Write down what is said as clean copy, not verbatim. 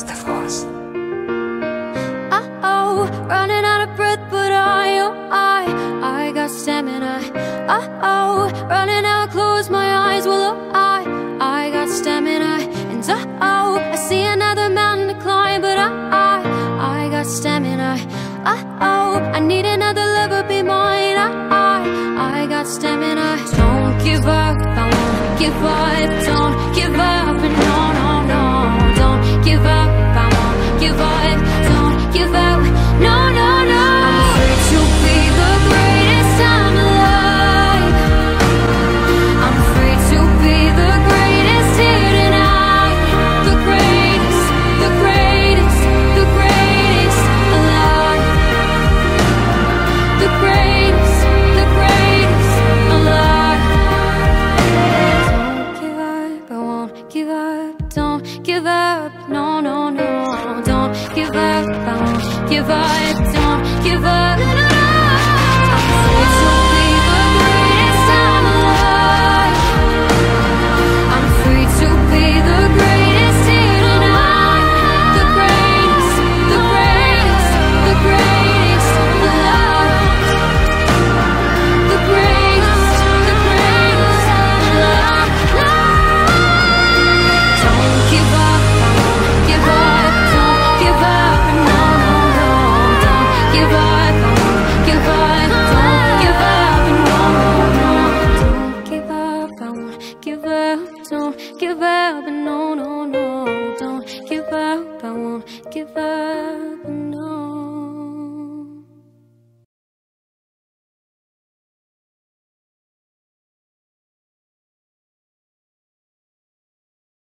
just the force. Uh-oh, running out of breath, but I got stamina. Uh-oh, running out, close my eyes, well, I got stamina. And uh-oh, I see another mountain to climb, but I got stamina. Uh-oh, I need another lover, be mine. I got stamina. Don't give up, I won't give up, don't give